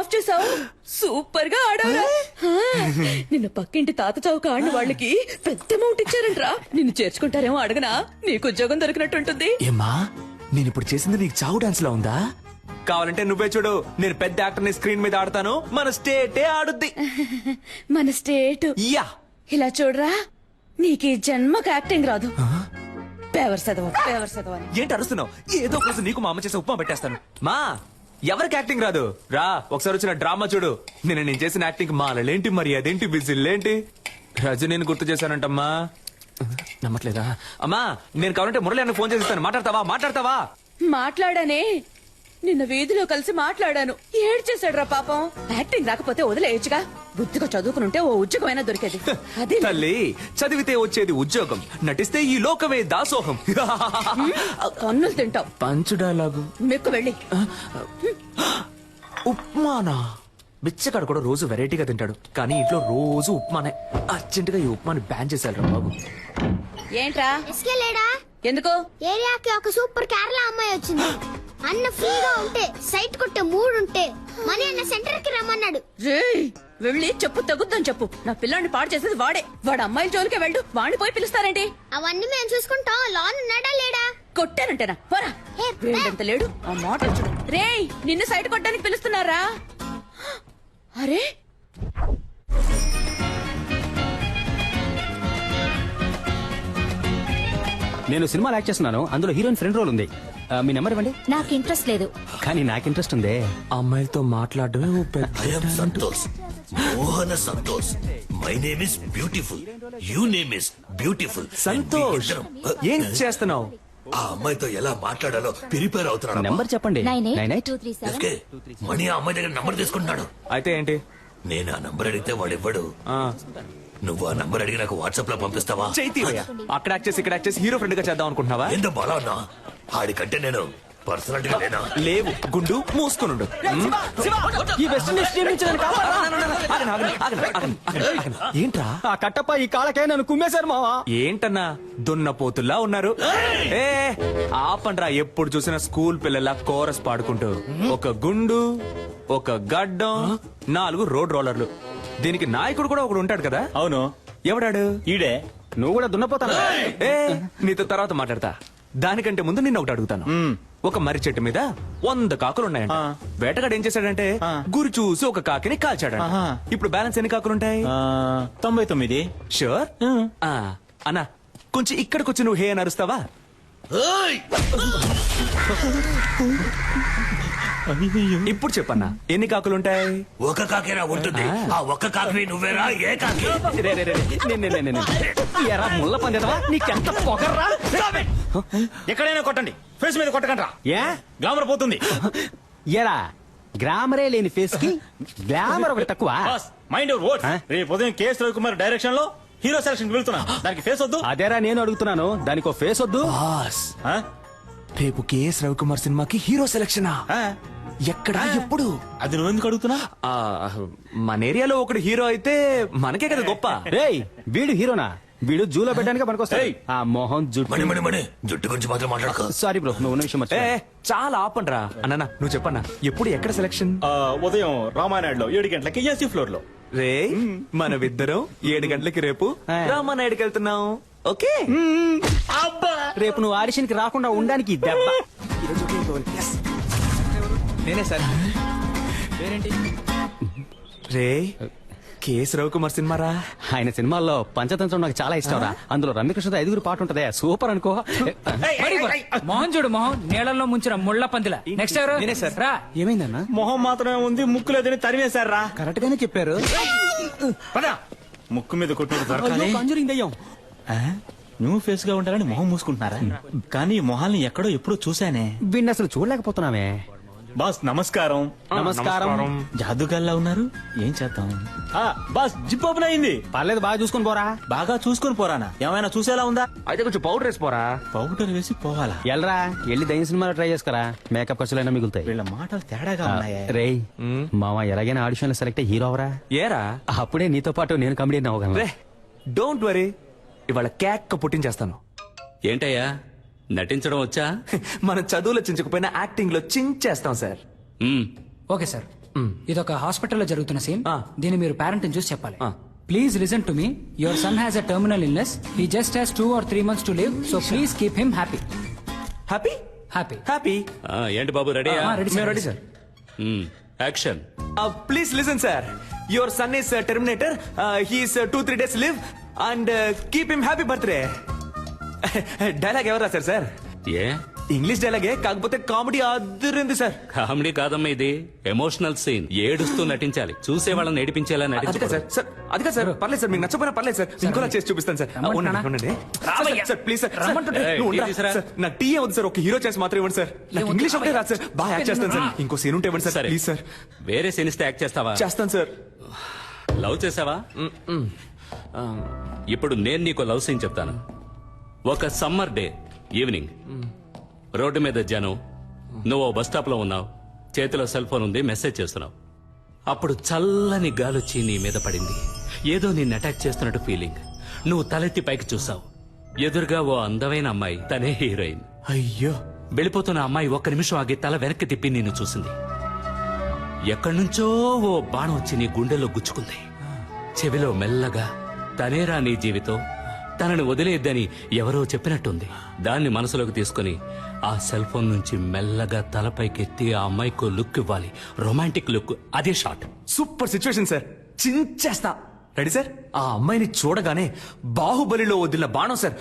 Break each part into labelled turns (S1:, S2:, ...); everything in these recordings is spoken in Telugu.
S1: ఆఫ్ చేసావు. సూపర్ గా ఆడావురా. నిన్న పక్కింటి తాత చౌక ఆడిన వాళ్ళకి పెద్ద అమౌంట్ ఇచ్చారంట్రా. నిన్ను చేర్చుకుంటారేమో అడగనా, నీకు ఉద్యోగం దొరికినట్టుంటుంది.
S2: ఏమ్మా నేను ఇప్పుడు చేసింది నీకు చావు డాన్స్ లో ఉందా? కావాలంటే నువ్వే చూడు, నేను పెద్ద యాక్టర్ ని స్క్రీన్ మీద ఆడతాను, మన స్టేటే ఆడుద్ది.
S1: మన స్టేట్
S2: యా
S1: ఇలా చూడరా, నీకు ఈ జన్మకు యాక్టింగ్ రాదు. పేవర్ చదవ
S2: ఏంటి అరుస్తున్నావు? ఏదో ఒక రోజు నీకు మా అమ్మ చేసే ఉప్మా పెట్టేస్తాను. మా ఎవరికి యాక్టింగ్ రాదు రా, ఒకసారి వచ్చిన డ్రామా చూడు. నేను చేసిన యాక్టింగ్ మాలలేంటి, మరి అదేంటి, విజిల్లేంటి, రజనీని గుర్తు చేశానంటమ్మా. నమ్మట్లేదా? అమ్మా నేను కావాలంటే మురళి అన్న ఫోన్ చేస్తాను, మాట్లాడతావా?
S1: మాట్లాడానే, నిన్న వీధిలో కలిసి మాట్లాడాను. ఏడ్చేశాడు రా పాపం. యాక్టింగ్ రాకపోతే వదిలేయచ్చుగా, బుద్ధిగా చదువుకునుంటే ఓ ఉద్యోగమైనా దొరికేది. అదే
S2: తల్లి, చదివితే వచ్చేది ఉద్యోగం, నటిస్తే ఈ లోకమే దాసోహం.
S1: కన్నులు తింటావు.
S2: పంచు డైలాగు
S1: మెక్కు వెళ్ళి.
S2: ఉప్మానా? బిచ్చగాడు కూడా రోజు వెరైటీగా తింటాడు, కానీ ఇంట్లో రోజు ఉప్మానే. అర్జెంటుగా ఈ ఉప్మాని బ్యాన్ చేశారు రా బాబు.
S1: ఏంట్రా
S3: లేడా?
S1: ఎందుకు?
S3: ఏరియాకి ఒక సూపర్ కేరళ అమ్మాయి వచ్చింది. అన్న ఫ్రీగా ఉంటే సైట్ కొట్టే మూడుంటే మనీ అన్న సెంటర్ కి రమ్మన్నాడు.
S1: వెళ్ళి చెప్పు, తగ్గుద్దని చెప్పు. నా పిల్లాన్ని పాడు చేసేది వాడే. వాడు అమ్మాయిల జోలికే వెళ్ళు, వాడిని పోయి పిలుస్తారేంటి?
S3: అవన్నీ మేము చూసుకుంటాం. లోన్ ఉన్నాడా లేడా?
S1: కొట్టానంటేనా? పోరా. వేడంత లేడు ఆ మాట చూడు. రేయ్, నిన్ను సైట్ కొట్టడానికి పిలుస్తున్నారా? అరే
S4: నేను సినిమాలో యాక్ట్ చేస్తున్నాను, అందులో హీరోయిన్ ఫ్రెండ్ రోల్ ఉంది. మీ నెంబర్ ఇవ్వండి.
S3: నాకు ఇంట్రెస్ట్ లేదు.
S4: కానీ నాకు ఇంట్రెస్ట్ ఉంది.
S2: అమ్మాయిలతో మాట్లాడడమే ఓ పెద్ద.
S5: I am Santosh. Mohana Santosh. My name is beautiful. You name is beautiful.
S2: Santosh, ఏం చేస్తున్నావు?
S5: ఆ అమ్మాయితో ఎలా మాట్లాడాలో ప్రిపేర్ అవుతున్నాను.
S4: నెంబర్ చెప్పండి.
S5: 98 మణి ఆ అమ్మాయి దగ్గర నంబర్ తీసుకుంటున్నాడు.
S2: అయితే ఏంటి?
S5: నేను ఆ నంబర్ అడిగితే వాడు ఇవ్వడు. నువ్వు ఆ నంబర్ అడిగి నాకు వాట్సాప్ లో పంపిస్తావా?
S2: చైతీవయ్య, అక్కడ యాక్ట్ చేసి ఇక్కడ యాక్ట్ చేసి హీరో ఫ్రెండ్ గా చేద్దాం అనుకుంటున్నావా?
S5: ఏందో బాలా ఉన్నా ఆడికంటే నేను పర్సనాలిటీగా లేనా?
S2: లేవు, గుండు మూసుకునుండు.
S4: ఈ వెస్ట్ ఇండీస్ టీం నుంచి నన్ను
S2: ఏంట్రా
S4: ఆ కట్టప్ప ఈ కాళ్ళకే నన్ను కుమ్మేశారు మావా.
S2: ఏంటన్నా దున్నపోతుల్లా ఉన్నారు? ఏ ఆపండ్రా, ఎప్పుడు చూసినా స్కూల్ పిల్లల కోరస్ పాడుకుంటూ. ఒక గుండు, ఒక గడ్డం, 4 రోడ్ రోలర్లు. దీనికి నాయకుడు కూడా ఒకడు ఉంటాడు కదా?
S4: అవును.
S2: ఎవడాడు?
S4: ఈడే. నువ్వు కూడా దున్నపోతాను.
S2: ఏ నీతో తర్వాత మాట్లాడతా. దానికంటే ముందు నిన్న ఒకటి అడుగుతాను. ఒక మర్రి చెట్టు మీద 100 కాకులు ఉన్నాయంట. వేటగాడు ఏం చేశాడంటే గురి చూసి ఒక కాకిని కాల్చాడంట. ఇప్పుడు బ్యాలెన్స్ ఎన్ని కాకులుంటాయి?
S4: 99.
S2: షూర్? అన్నా కొంచెం ఇక్కడికి వచ్చి నువ్వు హే అని అరుస్తావా? ఇప్పుడు చెప్పన్నా ఎన్ని కాకులుంటాయి?
S5: ఒక కాకేరా ఉంటుంది. ఆ ఒక్క కాకి నువ్వేరా? ఏ కాకి?
S4: ఎరా ముళ్ళ పందేదవా, నీకెంత పొగర్రా?
S6: ఎక్కడైనా కొట్టండి, ఫేస్ మీద కొట్టకండి.
S4: ఏ
S6: గ్లామర్ పోతుంది.
S4: ఎరా గ్లామరే లేని ఫేస్ కి గ్లామర్ ఒకటి తక్కువ.
S6: Mind your words. రేపు ఉదయం కేఎస్ రవికుమార్ డైరెక్షన్ లో హీరో సెలక్షన్ వెళ్తున్నా. దానికి ఫేస్ వద్దు.
S4: అదేరా నేను అడుగుతున్నాను, దానికి ఫేస్ వద్దు.
S2: రేపు కేఎస్ రవికుమార్ సినిమాకి హీరో సెలక్షనా? ఎక్కడా, ఎప్పుడు?
S6: అది నువ్వు ఎందుకు అడుగుతున్నా?
S2: మన ఏరియాలో ఒకడు హీరో అయితే మనకే కదా గొప్ప.
S4: రేయ్ వీడు హీరోనా? వీడు జూలో పెట్టడానికి పనికొస్తాయి. ఆ మొహం
S5: మణి మణి మణి జుట్టు గురించి మాత్రం మాట్లాడుకో.
S4: సారీ బ్రో, నువ్వు విషయం
S2: చాలా ఆపండ్రా. అన్న నువ్వు చెప్పన్నా, ఎప్పుడు ఎక్కడ సెలక్షన్?
S6: ఉదయం రామానాయుడులో 7 గంటలకి ఏసీ ఫ్లోర్ లో.
S2: రే మనమిద్దరం 7 గంటలకి రేపు రామానాయుడుకి వెళ్తున్నాం. ఓకే?
S4: రేపు నువ్వు ఆడిషన్ కి రాకుండా ఉండడానికి దెబ్బ.
S2: నేనే సార్. రే కేఎస్ రవికుమార్ సినిమా రా.
S4: ఆయన సినిమాల్లో పంచతంత్రం నాకు చాలా ఇష్టం రా. అందులో రమ్యకృష్ణతో 5 పాట ఉంటదే, సూపర్ అనుకో.
S7: మోహన్ చూడు, మోహన్ నీళ్ళల్లో ముంచిన ముళ్ళ పందిల. నెక్స్ట్ ఎవరు?
S2: నేనే సార్.
S7: రా.
S4: ఏమైందన్నా?
S6: మొహం మాత్రమే ఉంది, ముక్కు లేదని తరిమేశారా?
S4: కరెక్ట్ గానే చెప్పారు.
S6: పద. ముక్కు మీద కొట్టినట్టు దొరకాలి.
S4: కాంజూరింగ్ దయ్యం.
S6: న్యూ ఫేస్ గా ఉండాలని మొహం మూసుకుంటున్నారా? కానీ ఈ మొహాల్ని ఎక్కడో ఎప్పుడో చూసానే.
S4: వీడిని అసలు చూడలేకపోతున్నామే.
S6: బాస్ నమస్కారం.
S4: నమస్కారం.
S6: జాదుగాల్లా ఉన్నారు, ఏం చేద్దాం? బాస్ జిప్ ఓపెన్ అయింది.
S4: పర్లేదు, బాగా చూసుకుని పోరా.
S6: బాగా చూసుకుని పోరానా? ఏమైనా చూసేలా ఉందా?
S2: అయితే కొంచెం పౌడర్ వేసిపోరా.
S6: పౌడర్ వేసి పోవాలా?
S4: ఎల్రా వెళ్ళి దయ్యం సినిమాలో ట్రై చేసుకురా, మేకప్ ఖర్చులైనా మిగులుతాయి.
S6: వీళ్ళ మాటలు తేడాగా ఉన్నాయే.
S4: రేయ్ మామ ఎలాగైనా ఆడిషన్ లో సెలెక్ట్ హీరో అవరా.
S2: ఏరా
S4: అప్పుడే నీతో పాటు నేను కమెడియన్ అవ్వగలను.
S2: రే డోంట్ వరీ, ఇవాళ కేక్ పుట్టించేస్తాను.
S8: ఏంటయ్యా నటించడం వచ్చా?
S2: మన చదువులో చించకపోయినా యాక్టింగ్ లో చించేస్తాం సార్.
S7: Okay sir. ఇదొక హాస్పిటల్లో జరుగుతున్న సీన్.
S2: ఆ.
S7: దీన్ని మీరు పేరెంట్ చూసి చెప్పాలి.
S2: ఆ.
S7: Please listen to me. Your son has a terminal illness. He just has 2 or 3 months to live. So please keep him happy.
S2: Happy
S7: happy.
S2: Happy
S8: ఏంటి బాబు రెడీయా?
S2: మేము ready sir.
S8: Action.
S2: Please listen sir. Your son is Terminator. He's 2-3 days live and keep him happy birthday. Dialogue ఎవరు రాశారు సార్?
S8: ఏ
S2: ఇంగ్లీష్ డైలాగే, కాకపోతే కామెడీ అదిరింది సార్.
S8: కామెడీ కాదమ్మా, ఇది ఎమోషనల్ సీన్. ఏడుస్తూ నటించాలి, చూసే వాళ్ళని ఏడిపించేలా
S2: అది కాదు
S8: నటించాలి.
S2: సార్. సార్ అది కాదు సార్. పర్లేదు సార్, మీకు నచ్చపోయినా పర్లేదు సార్. ఇంకోలా చేసి చూపిస్తాను సార్.
S7: రమ్మంటున్నానా?
S2: ఉండండి.
S7: రామయ్య.
S2: Sir please sir.
S7: రమ్మంటుంటే.
S2: నువ్వు
S8: టీ
S2: ఉండరా?
S8: తీసురా.
S2: సార్, నాకు టీ వద్దు సార్. ఒక హీరో ఛాన్స్ మాత్రం ఇవ్వండి సార్. నాకు
S7: ఏమొద్దు,
S2: ఇంగ్లీష్ ఒకటే
S7: రామయ్య.
S2: రాదు సార్. బాగా యాక్ట్ చేస్తాను సార్. ఇంకో సీన్ ఉంటే ఇవ్వండి సార్.
S8: సరే.
S2: Please sir.
S8: వేరే సీన్ ఇస్తే యాక్ట్ చేస్తావా?
S2: చేస్తాను సార్.
S8: లవ్ చేసావా? ఇప్పుడు నేను నీకు లవ్ సీన్ చెప్తాను. ఒక సమ్మర్ డే ఈవినింగ్, రోడ్డు మీద జనం, నువ్వు బస్ స్టాప్ లో ఉన్నావు, చేతిలో సెల్ ఫోన్ ఉంది, మెసేజ్ చేస్తున్నావు. అప్పుడు చల్లని గాలొచ్చి నీ మీద పడింది. ఏదో నిన్ను అటాక్ చేస్తున్నట్టు ఫీలింగ్. నువ్వు తలెత్తి పైకి చూసావు. ఎదురుగా ఓ అందమైన అమ్మాయి, తనే హీరోయిన్.
S2: అయ్యో,
S8: వెళ్ళిపోతున్న అమ్మాయి ఒక్క నిమిషం ఆగి తల వెనక్కి తిప్పి నిన్ను చూసింది. ఎక్కడి నుంచో ఓ బాణం వచ్చి నీ గుండెలో గుచ్చుకుంది. చెవిలో మెల్లగా, తనేరా నీ జీవితం, తనని వదిలేద్దని ఎవరో చెప్పినట్టుంది. దాన్ని మనసులోకి తీసుకుని ఆ సెల్ ఫోన్ నుంచి మెల్లగా తలపైకెత్తి ఆ అమ్మాయికి లుక్ ఇవ్వాలి. Romantic look. అదే షాట్.
S2: Super situation sir. చించేస్తా. Ready sir? ఆ అమ్మాయిని చూడగానే బాహుబలిలో వదిలిన బాణం సార్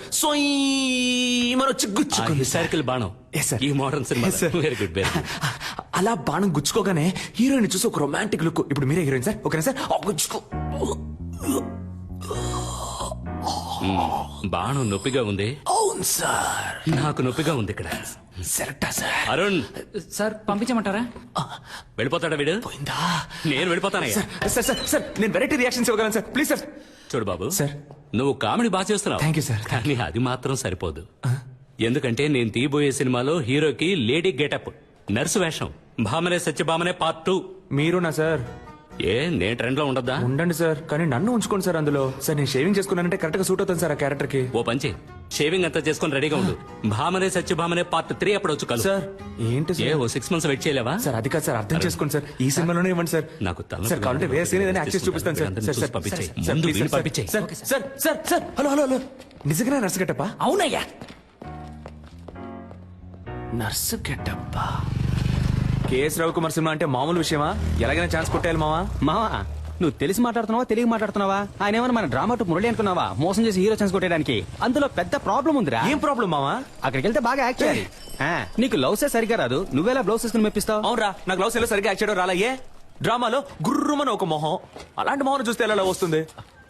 S2: వచ్చి గుచ్చుకుంది.
S8: హిస్టారికల్ బాణం.
S2: Yes, sir.
S8: ఈ modern cinema.
S2: Yes, sir.
S8: Very good, very good.
S2: అలా బాణం గుచ్చుకోగానే హీరోయిన్ చూసి ఒక రొమాంటిక్ లుక్. ఇప్పుడు మీరే హీరోయిన్ సార్. ఓకేనా సార్? గుచ్చుకో.
S8: బాణం నొప్పిగా ఉంది.
S2: అవును సార్.
S8: నాకు నొప్పిగా ఉంది ఇక్కడ.
S2: సెరక్టా సార్?
S8: అరుణ్,
S7: సార్ పంపించమంటారా?
S8: వెళ్ళిపోతాడా వీడు?
S2: పోయిందా?
S8: నేను వెళ్ళిపోతానయ్యా.
S2: సార్ సార్ సార్, నేను వెరైటీ రియాక్షన్స్ ఇవ్వగలను సార్. Please sir.
S8: చూడు బాబు,
S2: సార్.
S8: నువ్వు కామెడీ బాగా చేస్తున్నావు.
S2: Thank you, sir.
S8: కానీ అది మాత్రం సరిపోదు. ఎందుకంటే నేను తీయబోయే సినిమాలో హీరోకి లేడీ గెటప్, నర్సు వేషం, భామనే సత్యభామనే పార్ట్ 2.
S2: మీరునా సార్?
S8: ఏ నేను ట్రెండ్ లో ఉండద్దా?
S2: ఉండండి సార్, కానీ నన్ను ఉంచుకోండి సార్ అందులో. సార్ నేను షేవింగ్ చేసుకున్నానంటే కరెక్ట్ గా సూట్ అవుతాను సార్ ఆ క్యారెక్టర్ కి.
S8: ఓ పంచి, షేవింగ్ అంతా చేసుకుని రెడీగా ఉండు. భామనే సత్యభామనే పార్ట్ 3 అప్పుడు వచ్చు కలు.
S2: సార్ ఏంటి
S8: ఏ
S2: సార్?
S8: ఓ 6 months వెయిట్ చేయలేవా?
S2: సార్ అది కాదు సార్, అర్థం చేసుకోండి సార్. ఈ సినిమాలోనే ఇవ్వండి సార్.
S8: నాకు తల
S2: సార్ కావాలంటే వేరే సీన్ ఏదైనా యాక్ట్ చేసి చూపిస్తాను సార్.
S8: అందరిని
S2: సార్
S8: చూసి
S2: సార్
S8: పంపించేయ్.
S2: సార్,
S8: ముందు
S2: ప్లీజ్
S8: వీడిని
S2: సార్,
S8: పంపించేయ్.
S2: Sir sir sir sir, hello hello hello, నిజంగా నర్సు గెటప్పా?
S7: అవునయ్యా.
S2: నర్సు గెటప్పా? కేఎస్ రవికుమార్ సినిమా అంటే మామూలు విషయమా? ఎలాగైనా ఛాన్స్ కొట్టేయాలి మావా.
S4: మావా, నువ్వు తెలిసి మాట్లాడుతున్నావా తెలియ మాట్లాడుతున్నావా? ఆయన ఏమన్నా మన డ్రామా టు మురళి అనుకున్నావా? మోసం చేసి హీరో ఛాన్స్ కొట్టేయడానికి. అందులో పెద్ద ప్రాబ్లం ఉందిరా.
S2: ఏం ప్రాబ్లం మావా?
S4: అక్కడికి వెళ్తే బాగా యాక్ట్ చేయాలి. నీకు లవ్సే సరిగా రాదు, నువ్వేలా బ్లౌజ్ వేసుకుని మెప్పిస్తావు?
S2: అవునరా, నాకు లవ్ సెల్లో సరిగ్గా యాక్ట్ చేయడం రాలయ్యే. డ్రామాలో గుర్రుమని ఒక మొహం, అలాంటి మొహం చూస్తే ఎలా లవ్ వస్తుంది?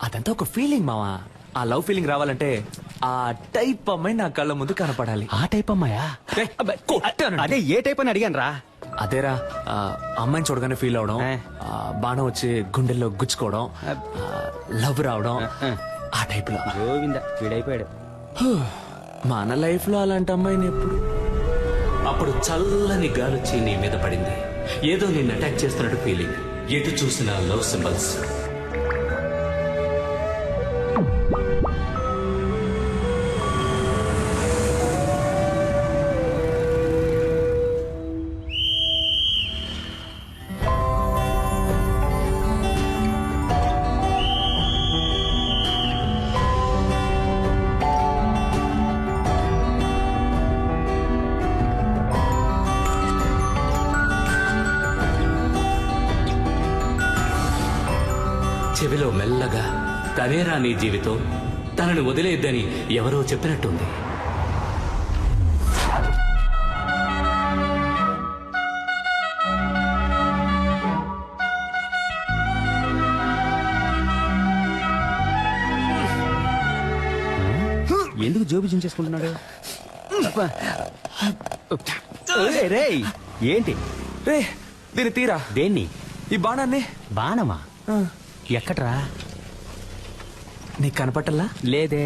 S2: అదంతా ఒక ఫీలింగ్ మావా. ఆ లవ్ ఫీలింగ్ రావాలంటే ఆ టైప్ అమ్మాయి నా కళ్ళ ముందు కనపడాలి.
S4: ఆ టైప్ అమ్మాయా?
S2: ఏయ్, కొట్టాను.
S4: అదే ఏ టైప్ అని అడిగాను రా.
S2: అదేరా, అమ్మాయిని చూడగానే ఫీల్ అవడం, బాణం వచ్చి గుండెల్లో గుచ్చుకోవడం, లవ్ రావడం, ఆ టైప్ లో.
S4: గోవింద వీడైపోయాడు.
S2: మన లైఫ్ లో అలాంటి అమ్మాయిని ఎప్పుడు.
S8: అప్పుడు చల్లని గాలొచ్చి నీ మీద పడింది. ఏదో నిన్ను అటాక్ చేస్తున్నట్టు ఫీలింగ్. ఎటు చూసిన లవ్ సింబల్స్. చెవిలో మెల్లగా, తనేరా నీ జీవితం, తనని వదిలేద్దని ఎవరో చెప్పినట్టుంది.
S4: ఎందుకు జోబు చించేసుకుంటున్నాడు? రేయ్, ఏంటి?
S2: రే, దీన్ని తీరా.
S4: దేన్ని?
S2: ఈ బాణాన్ని.
S4: బాణమా? ఎక్కడ్రా?
S2: నీకు కనపట్టల్లా?
S4: లేదే.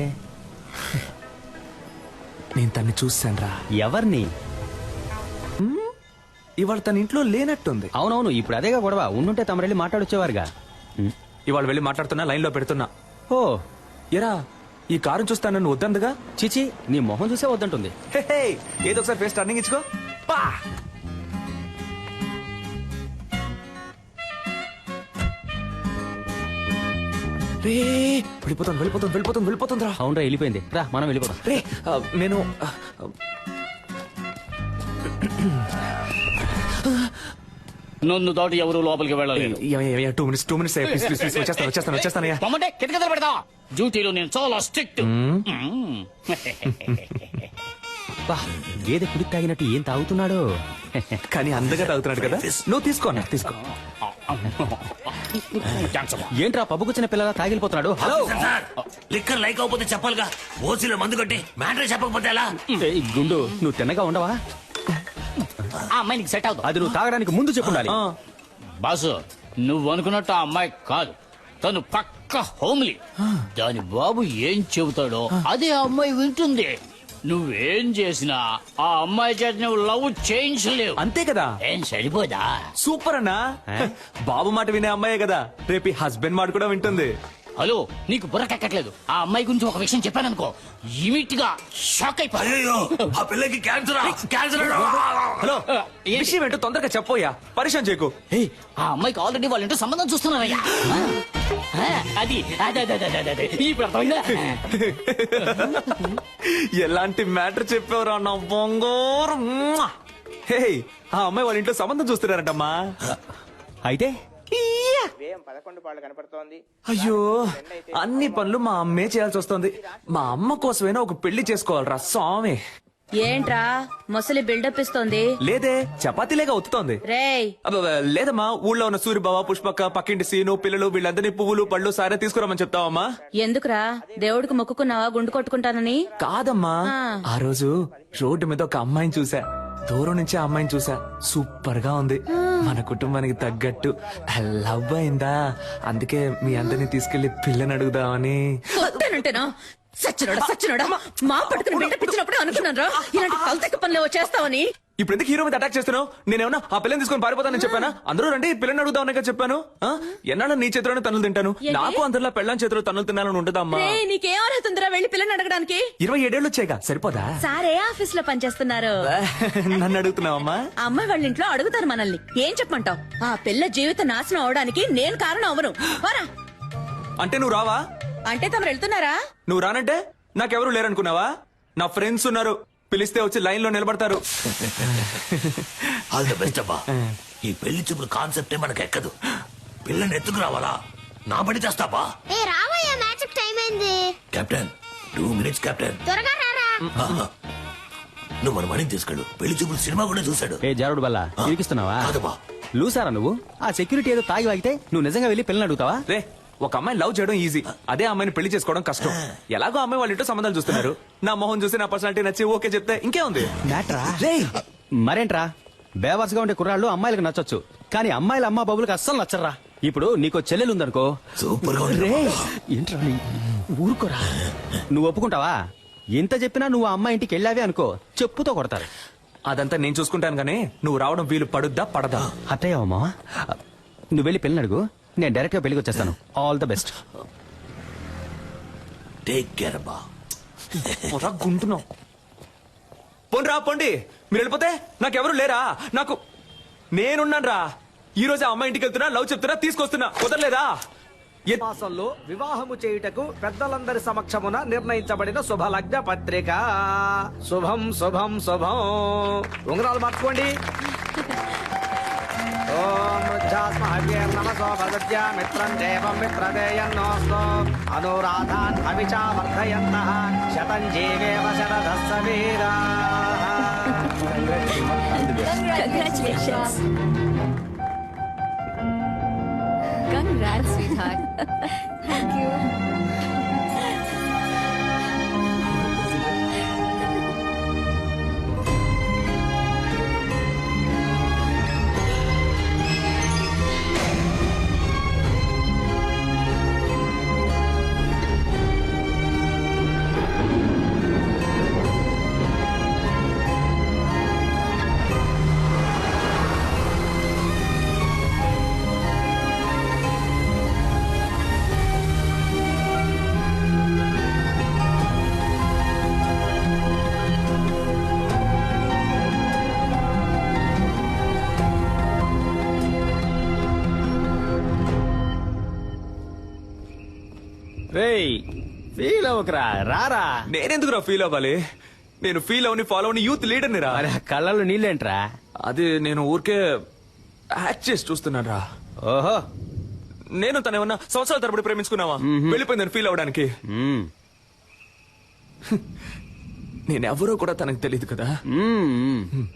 S2: నేను తన్ని చూసానురా.
S4: ఎవరిని?
S2: ఇవాళ తన ఇంట్లో లేనట్టుంది.
S4: అవునవును, ఇప్పుడు అదేగా గొడవ. ఉండుంటే తమరెళ్ళి మాట్లాడొచ్చేవారుగా.
S2: ఇవాళ వెళ్ళి మాట్లాడుతున్నా, లైన్ లో పెడుతున్నా.
S4: ఓ,
S2: ఎరా, ఈ కారు చూస్తా నన్ను వద్దందుగా?
S4: చిచి, నీ మొహం చూసే వద్దంటుంది.
S2: హే, హే, ఏదో ఒకసారి ఫేస్ టర్నింగ్ ఇచ్చుకో. పా. రే వెళ్ళిపోతుందిరా
S4: అవునరా వెళ్ళిపోయింది రా మనం వెళ్ళిపోదాం.
S2: రే నేను
S9: నన్ను దాటి ఎవరు లోపలికి వెళ్ళలేదు.
S2: 2 minutes వచ్చేస్తానయ్యా.
S9: పొమ్మంటే కిటకిటలు పెడతా. డ్యూటీలో నేను చాలా స్ట్రిక్ట్.
S4: బా గేదె కుడి తాగినట్టు ఏం తాగుతున్నాడు.
S2: కానీ అందగా తాగుతున్నాడు కదా. నువ్వు తీసుకో.
S4: ఏంట్రా పబ్బుకొచ్చిన పిల్లలా తాగిలిపోతున్నాడు. హలో
S5: సార్ లిక్కర్ లైక్ అవకపోతే చెప్పాలిగా. ఓసీలో మందు కొట్టి మ్యాటర్ చెప్పకపోతే ఎలా?
S4: ఏయ్, గుండు నువ్వు తిన్నగా ఉండవా?
S9: ఆ అమ్మాయి నీకు సెట్ అవుతుంది.
S4: అది నువ్వు తాగడానికి ముందు చెప్పుండాలి.
S9: బాసు నువ్వు అనుకున్నట్టు ఆ అమ్మాయి కాదు, తను పక్క హోమ్లీ. దాని బాబు ఏం చెబుతాడో అదే ఆ అమ్మాయి వింటుంది. నువ్వేం చేసినా ఆ అమ్మాయి చేత నువ్వు లవ్ చేయించలేవు.
S2: అంతే కదా.
S9: ఏం సరిపోదా?
S2: సూపర్ అన్నా. బాబు మాట వినే అమ్మాయే కదా రేపు హస్బెండ్ మాట కూడా వింటుంది.
S9: హలో నీకు బుర్రకెక్కట్లేదు. ఆ అమ్మాయి గురించి ఒక విషయం చెప్పాననుకో ఇమిట్ గా షాక్ అయిపోయి.
S5: అయ్యో ఆ పిల్లకి క్యాన్సర్.
S2: హలో విషయం ఏంటో తొందరగా చెప్పోయా. పరిచయం చేయకు.
S9: ఆ అమ్మాయికి ఆల్రెడీ వాళ్ళ ఇంటో సంబంధం చూస్తున్నారయ్యా. అది ఇప్పుడు అర్థమైందా?
S2: ఎలాంటి మ్యాటర్ చెప్పావురా నా బంగారం. హే ఆ అమ్మాయి వాళ్ళ ఇంట్లో సంబంధం చూస్తున్నారంటమ్మా.
S4: అయితే
S2: అయ్యో అన్ని పనులు మా అమ్మే చేయాల్సి వస్తుంది. మా అమ్మ కోసమైనా ఒక పెళ్లి చేసుకోవాలరా స్వామి.
S1: ఏంట్రా ముసలి బిల్డప్ ఇస్తోంది?
S2: లేదే చపాతీలేగా ఒత్తుతోంది.
S1: రేయ్
S2: లేదమ్మా ఊళ్ళో ఉన్న సూర్యబావ పుష్పక్క పక్కింటి సీను పిల్లలు వీళ్ళందరినీ పువ్వులు పళ్ళు సారే తీసుకురామని చెప్తావమ్మా.
S1: ఎందుకురా దేవుడికి మొక్కుకున్నావా గుండు కొట్టుకుంటానని?
S2: కాదమ్మా ఆ రోజు రోడ్డు మీద ఒక అమ్మాయిని చూసా. దూరం నుంచి ఆ అమ్మాయిని చూసా. సూపర్ గా ఉంది. మన కుటుంబానికి తగ్గట్టు లవ్ అయిందా. అందుకే మీ అందరినీ తీసుకెళ్లి పిల్లని అడుగుదామని.
S1: వద్దానంటేనా? సచ్చినోడా మా పట్టుకుని బిల్డప్ ఇచ్చినప్పుడే అనుకున్నాను రా ఇలాంటి కల్తెక్క పనులు చేస్తావని.
S2: ఇప్పుడు ఎందుకు హీరో మీద అటాక్ చేస్తున్నావు? నేనేమన్నా ఆ పిల్లని తీసుకొని పారిపోతానని చెప్పానా? అందరూ రండి పిల్లని అడుగుదామని చెప్పాను. ఎన్నాళ్ళ నీ చేతిలోనే తన్నులు తింటాను. నాకు అందరిలో పెళ్ళని చేతిలో తన్నులు తినాలని ఉంటుందమ్మా.
S1: నీకేం అర్హతుందిరా వెళ్ళి పిల్లని అడగడానికి?
S2: 27 ఏళ్ళు వచ్చాయిగా సరిపోదా?
S1: సారే ఆఫీస్ లో పనిచేస్తున్నారు.
S2: నన్ను అడుగుతున్నావమ్మా?
S1: అమ్మాయి వాళ్ళ ఇంట్లో అడుగుతారు మనల్ని. ఏం చెప్పమంటావు? ఆ పిల్ల జీవిత నాశనం అవడానికి నేను కారణం అవను. వారా
S2: అంటే నువ్వు రావా?
S1: అంటే తమరు వెళ్తున్నారా?
S2: నువ్వు రానంటే నాకెవరు లేరనుకున్నావా? నా ఫ్రెండ్స్ ఉన్నారు. పిలిస్తే వచ్చి లైన్ లో నిలబడతారు.
S5: ఆల్ ద బెస్ట్ అబ్బా. ఈ పెళ్లి చూపుల కాన్సెప్టే మనకు ఎక్కదు. పిల్లని ఎత్తుకు రావాలా? నా పని చేస్తావా?
S3: ఏ రావయ్యా మ్యాచ్ టైం అయింది.
S5: Captain 2 minutes captain.
S3: త్వరగా రారా.
S5: నువ్వు మన మణిని తీసుకెళ్ళు. పెళ్లి చూపులు సినిమా కూడా చూశాడు.
S4: ఏ జారుడు బల్లా ఇరికిస్తున్నావా?
S5: కాదబ్బా.
S4: లూసారా నువ్వు? ఆ సెక్యూరిటీ ఏదో తాగి వాగితే నువ్వు నిజంగా వెళ్ళి పిల్లని అడుగుతావా?
S2: రే ఒక అమ్మాయి లవ్ చేయడం ఈజీ. అదే అమ్మాయిని పెళ్లి చేసుకోవడం కష్టం. ఎలాగో అమ్మాయి వాళ్ళ ఇంట్లో సంబంధాలు చూస్తున్నారు. నా మొహం చూసి నా పర్సనాలిటీ నచ్చి ఓకే చెప్తే ఇంకే ఉంది.
S4: మ్యాటరా? మరేంట్రా బేవర్స్గా ఉండే కుర్రాళ్ళు అమ్మాయిలకు నచ్చొచ్చు, కానీ అమ్మాయిల అమ్మా బాబులకు అస్సలు నచ్చరా. ఇప్పుడు నీకో చెల్లెలు ఉందనుకో.
S5: సూపర్ గా
S4: రే ఏంట్రా ఊరుకోరా. నువ్వు ఒప్పుకుంటావా? ఎంత చెప్పినా నువ్వు ఆ అమ్మాయి ఇంటికి వెళ్ళావే అనుకో చెప్పుతో కొడతారు.
S2: అదంతా నేను చూసుకుంటాను గానీ నువ్వు రావడం వీలు పడుద్దా పడదా?
S4: అత్తయ్యమ్మా నువ్వు వెళ్ళి పెళ్ళి అడుగు. నేను డైరెక్ట్ గా పెళ్లికి వచ్చేస్తాను. All the best.
S5: Take care అబ్బా.
S2: గుంటున్నావు. పోండి రా పోండి. మీరు వెళ్ళిపోతే నాకెవరు లేరా? నాకు నేనున్నాను రా. ఈ రోజు ఆ అమ్మాయి ఇంటికి వెళ్తున్నా, లవ్ చెప్తున్నా, తీసుకొస్తున్నా. కుదరలేదా?
S10: మాసంలో వివాహము చేయుటకు పెద్దలందరి సమక్షమున నిర్ణయించబడిన శుభలగ్న పత్రిక. శుభం శుభం శుభం. ఉంగరాలు మార్చుకోండి. ఓం వృద్ధాస్మహవ్యేర్నమసో భగవత్యా మిత్రం దేవం మిత్రదేయన్నోస్తో అనురాధాన్ హవిషా వర్ధయంతః శతం జీవేవ శరదస్స వీరాః.
S1: Congratulations. Congrats, sweetheart. Thank you.
S4: రేయ్ ఫీల్ అవ్వకరా రారా.
S2: నేనెందుకురా ఫీల్ అవ్వాలి? నేను ఫీల్ అవని ఫాలో అవని యూత్ లీడర్ని రా.
S4: అరే ఆ కళ్ళల్లో నీళ్ళేంట్రా?
S2: అది నేను ఊరికే యాక్ట్ చేసి చూస్తున్నాను రా.
S4: ఓహో.
S2: నేను తనేమన్నా సంవత్సరాల తరబడి ప్రేమించుకున్నావా? వెళ్ళిపోయిందని ఫీల్ అవడానికి.
S4: మ్మ్.
S2: నేనెవరో కూడా తనకు తెలియదు కదా.
S4: మ్మ్.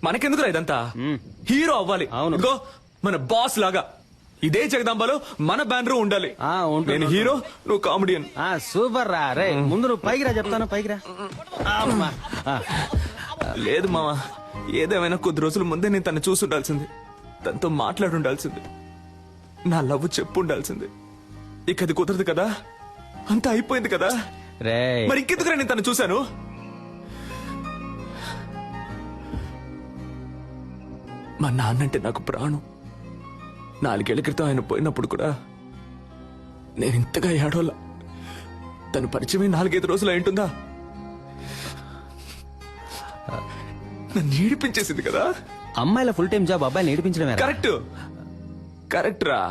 S2: మనకెందుకురా ఇదంతా? హీరో అవ్వాలి.
S4: అవును.
S2: ఇదిగో మన బాస్ లాగా ఇదే జగదాంబలో మన బ్యానర్ ఉండాలి.
S4: ఉంటుంది.
S2: నేను హీరో, నువ్వు కామెడియన్.
S4: సూపర్ రా. రే ముందు నువ్వు పైకి రా, చెప్తాను పైకి రా. అమ్మా.
S2: లేదు మావా, ఏదేమైనా కొద్ది రోజుల ముందే నేను తను చూసి ఉండాల్సింది, తనతో మాట్లాడి ఉండాల్సింది, నా లవ్ చెప్పు ఉండాల్సింది. ఇక అది కుదరదు కదా, అంతా అయిపోయింది కదా.
S4: రే
S2: మరి ఇంకెందుకురా నేను తను చూశాను? మా నాన్నంటే నాకు ప్రాణం. 4 ఏళ్ల క్రితం ఆయన పోయినప్పుడు కూడా నేను ఇంతగా ఏడోలా. తను పరిచయమే 4-5 రోజులు అయింటుందా? నన్ను ఏడిపించేసింది కదా.
S4: అమ్మాయిల ఫుల్ టైం జాబ్ అబ్బాయిని నేర్పించడమే.
S2: కరెక్ట్ కరెక్ట్ రా.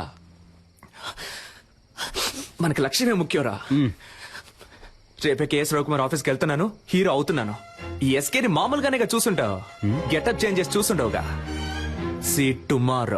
S2: మనకి లక్ష్యమే ముఖ్యంరా. రేపే కేఎస్ రవికుమార్ ఆఫీస్కి వెళ్తున్నాను, హీరో అవుతున్నాను. ఈ ఎస్కేని మామూలుగానే చూసుంటావు, గెటప్ చేంజ్ చేసి చూసుంటావుగా. See tomorrow.